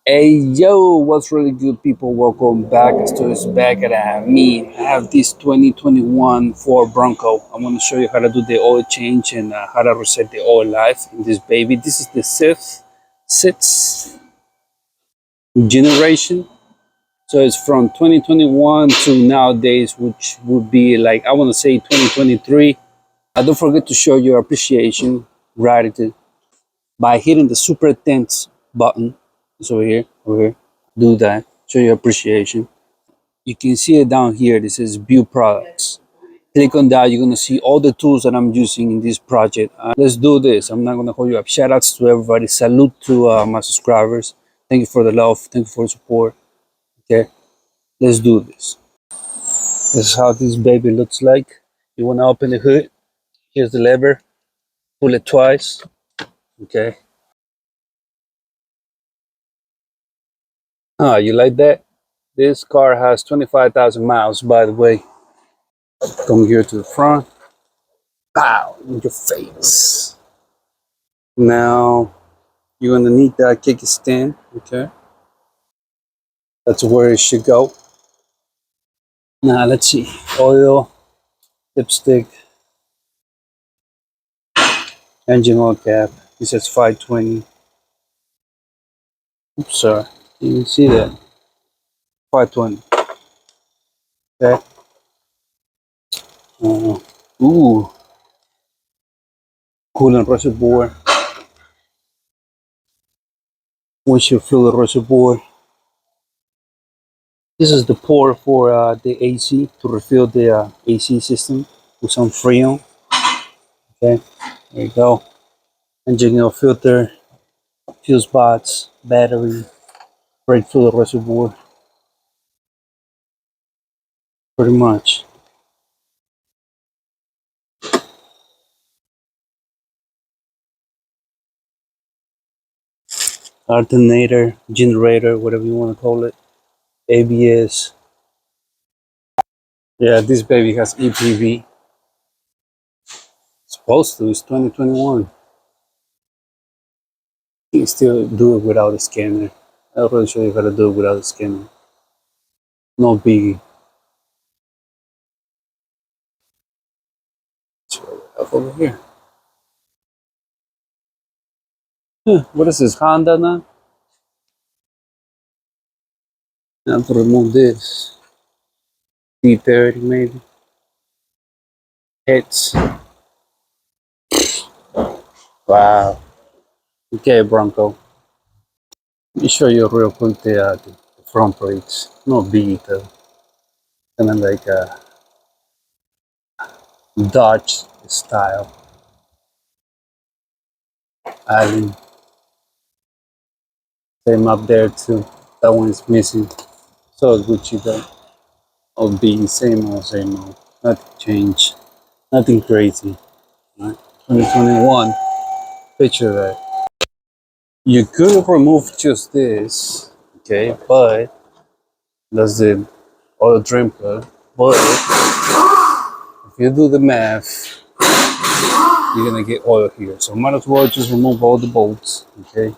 Hey yo, what's really good, people? Welcome back. Axtuo is back at me. I have this 2021 Ford Bronco. I'm going to show you how to do the oil change and how to reset the oil life in this baby. This is the sixth generation. So it's from 2021 to nowadays, which would be like, I want to say 2023. Don't forget to show your appreciation, gratitude by hitting the super thanks button. It's over here. Do that, show your appreciation. You can see it down here. This is view products. Click on that. You're gonna see all the tools that I'm using in this project. Let's do this. I'm not gonna hold you up. Shout outs to everybody. Salute to my subscribers. Thank you for the love. Thank you for the support. Okay, let's do this. This is how this baby looks like. You wanna open the hood. Here's the lever. Pull it twice. Okay. You like that? This car has 25,000 miles, by the way. Come here to the front. Pow! In your face. Now you're gonna need that kickstand. Okay, that's where it should go. Now let's see. Oil, lipstick, engine oil cap. It says 520. Oops, sorry. You can see that. 520. Okay. Ooh. Coolant reservoir. We should fill the reservoir. This is the port for the AC to refill the AC system with some Freon. Okay, there you go. Engine oil filter, fuse box, battery, brake fluid reservoir. Pretty much. Alternator, generator, whatever you want to call it. ABS. Yeah, this baby has EPV. Supposed to. It's 2021. You can still do it without a scanner. I'll really show you how to do it without a scanner. No biggie. Up over here. What is this, Honda now? I have to remove this. D30 maybe. Hits. Wow. Okay, Bronco. Let me show you real quick the front brakes. No biggie though. Kind of like a Dodge style. Island. Same up there too. That one is missing. So Gucci though. All being same old, same old. Nothing changed. Nothing crazy. Right? 2021. Picture that. You could remove just this, okay, but that's the oil drain plug. But if you do the math, you're gonna get oil here. So might as well just remove all the bolts, okay?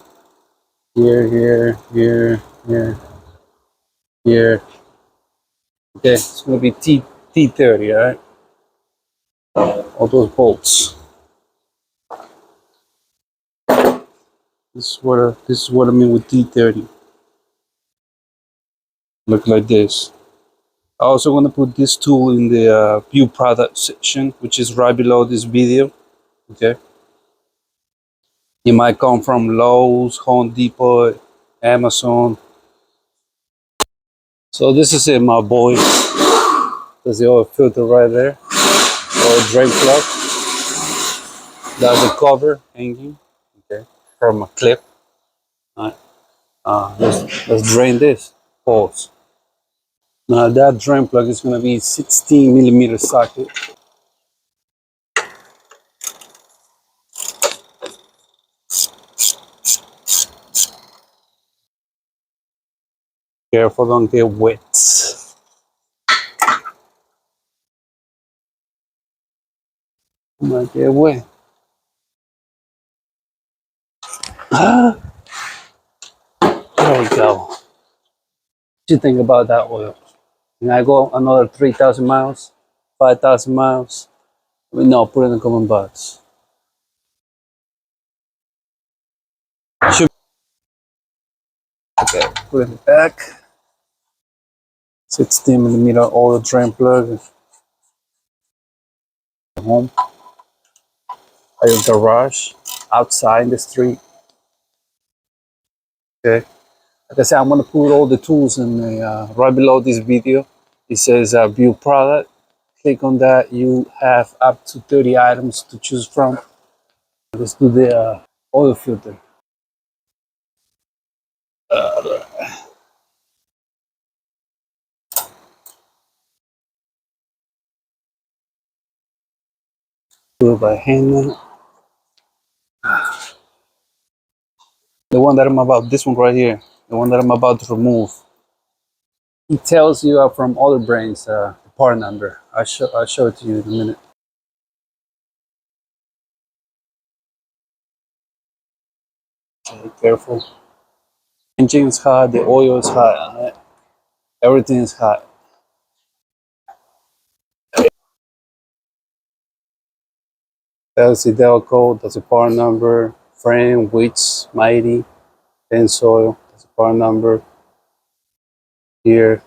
Here, here, here, here, here. Okay, it's gonna be T30, alright? All those bolts. This is what I mean with T30. Look like this. I also want to put this tool in the view product section, which is right below this video. Okay. It might come from Lowe's, Home Depot, Amazon. So this is it, my boy. There's the oil filter right there. Oil drain plug. That's the cover hanging. Okay. From a clip. Alright. Let's drain this. Pause. Now that drain plug is gonna be 16mm socket. Careful, don't get wet. Might get wet. There we go. What do you think about that oil? Can I go another 3,000 miles? 5,000 miles? No, put it in the comment box. Should okay, put it in the back. 16mm oil drain plug. Home. At your garage. Outside in the street. Okay. Like I said, I'm gonna put all the tools in the, right below this video. It says view product. Click on that. You have up to 30 items to choose from. Let's do the oil filter. Do it by hand now. The one that I'm about, this one right here, the one that I'm about to remove. It tells you from other brands the part number. I'll show it to you in a minute. Okay, careful. Engine is hot, the oil is hot, everything is hot. That's the Dell code, that's the part number, frame, width, mighty, soil, that's the part number. Here,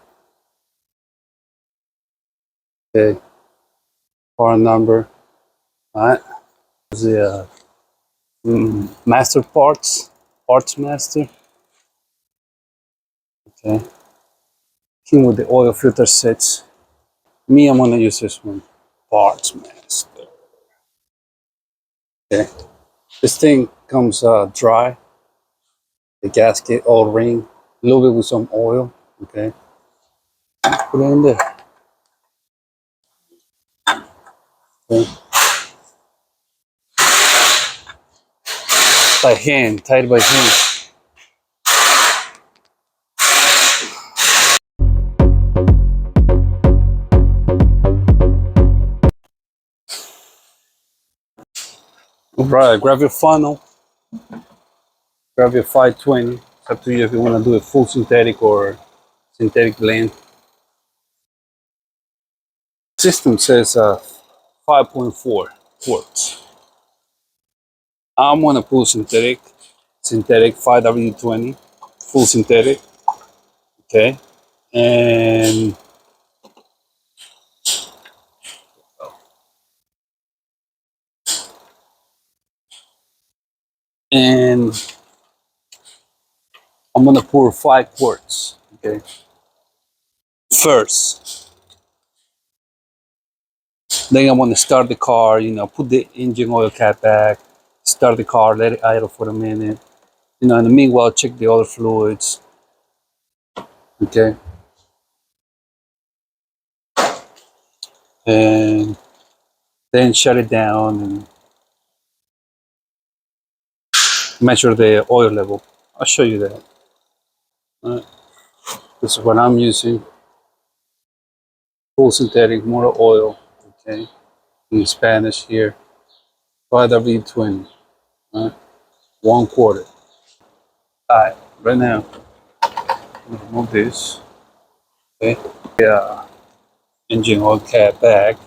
okay, part number. Alright, the master parts master. Okay, came with the oil filter sets. Me, I'm gonna use this one, parts master. Okay, this thing comes dry. The gasket all ring, a little bit with some oil. Okay, put it in there. Okay. By hand, tied by hand. All right, grab your funnel, grab your 520. It's up to you if you want to do a full synthetic or synthetic blend. System says 5.4 quarts. I'm gonna pull synthetic 5W20, full synthetic. Okay, and I'm gonna pour 5 quarts. Okay, first. Then I want to start the car, put the engine oil cap back, start the car, let it idle for a minute. In the meanwhile, check the other fluids. Okay. And then shut it down and measure the oil level. I'll show you that. This is what I'm using. Full synthetic motor oil. Okay. In Spanish here. 5W20. 1/4. Alright, right now, I'm gonna remove this. Okay. Yeah. Engine oil cap back.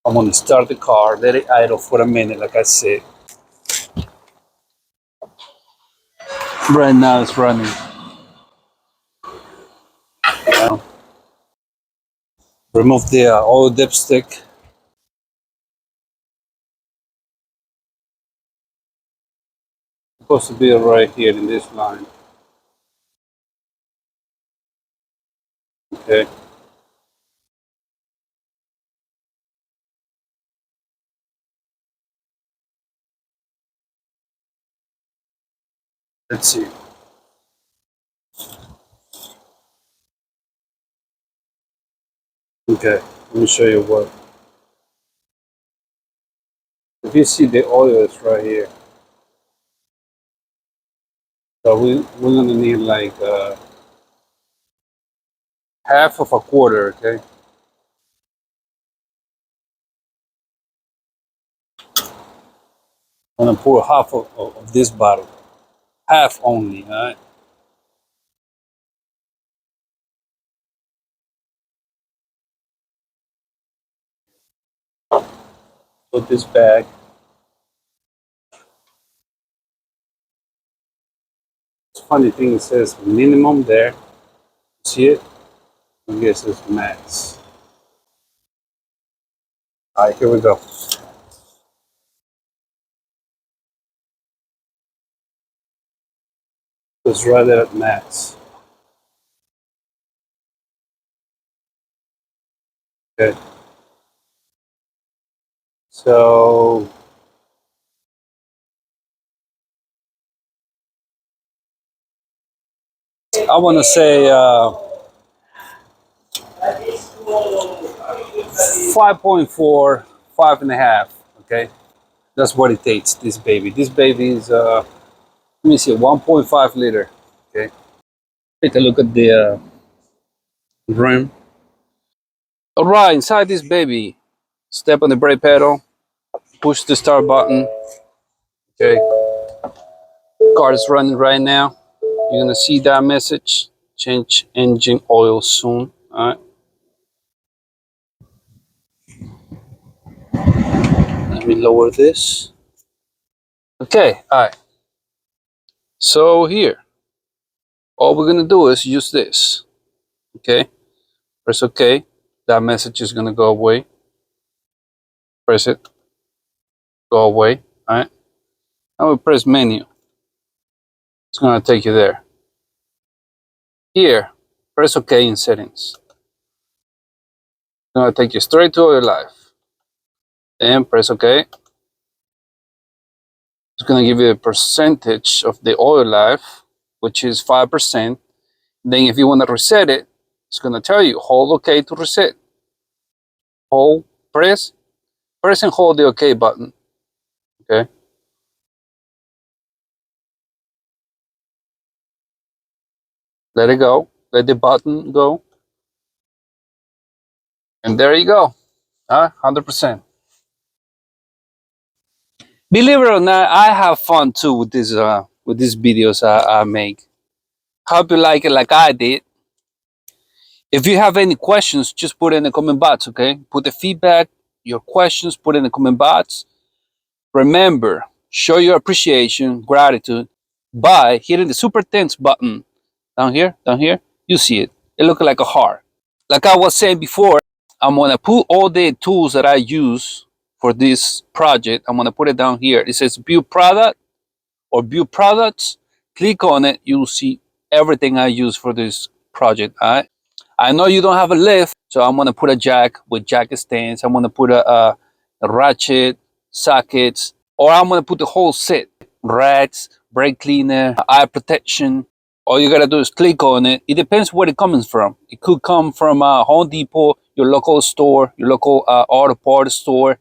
I'm gonna start the car, let it idle for a minute, like I said. Right now it's running. Remove the oil dipstick. Supposed to be right here in this line. Okay. Let's see. Okay. Let me show you what. If you see the oil is right here. So we're gonna need like half of a quarter, okay? I'm gonna pour half of this bottle. half only. All right. Put this back. Funny thing, it says minimum there. See it? I guess it's max. All right, here we go. It's right there at max. Okay. So I want to say 5.4, 5.5. Okay, that's what it takes. This baby. This baby is let me see, 1.5 liter. Okay, take a look at the rim. All right, inside this baby, step on the brake pedal, push the start button. Okay, car is running right now. You're gonna see that message. Change engine oil soon. All right. Let me lower this. Okay. All right. So here, all we're gonna do is use this. Okay. Press OK. That message is gonna go away. Press it. Go away. All right. Now we press menu. It's gonna take you there. Here, press OK in settings. It's gonna take you straight to oil life. Then press OK. It's gonna give you a percentage of the oil life, which is 5%. Then if you want to reset it, it's gonna tell you hold OK to reset. Hold, press and hold the OK button. Okay. Let it go. Let the button go. And there you go. 100%. Believe it or not, I have fun too with these videos I make. Hope you like it like I did. If you have any questions, just put it in the comment box, okay? Put the feedback, your questions, put it in the comment box. Remember, show your appreciation, gratitude by hitting the super thanks button down here, you see it. It looks like a heart. Like I was saying before, I'm gonna put all the tools that I use for this project. I'm gonna put it down here. It says view product or view products. Click on it, you'll see everything I use for this project. All right. I know you don't have a lift, so I'm gonna put a jack with jack stands. I'm gonna put a ratchet, sockets, or I'm gonna put the whole set. Rats, brake cleaner, eye protection. All you gotta do is click on it. It depends where it comes from. It could come from Home Depot, your local store, your local auto parts store,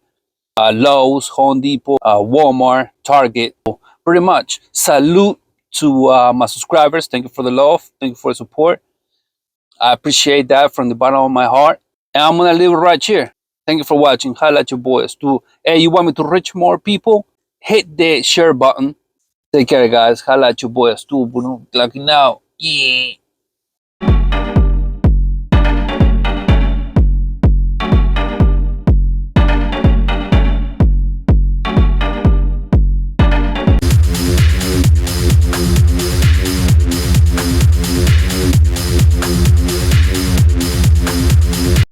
Lowe's, Home Depot, Walmart, Target. Pretty much. Salute to my subscribers. Thank you for the love. Thank you for the support. I appreciate that from the bottom of my heart. And I'm gonna leave it right here. Thank you for watching. Highlight your boys too. Hey, you want me to reach more people? Hit the share button. Take care, guys. Holla at your boy Axtuo, clocking out. Yeah.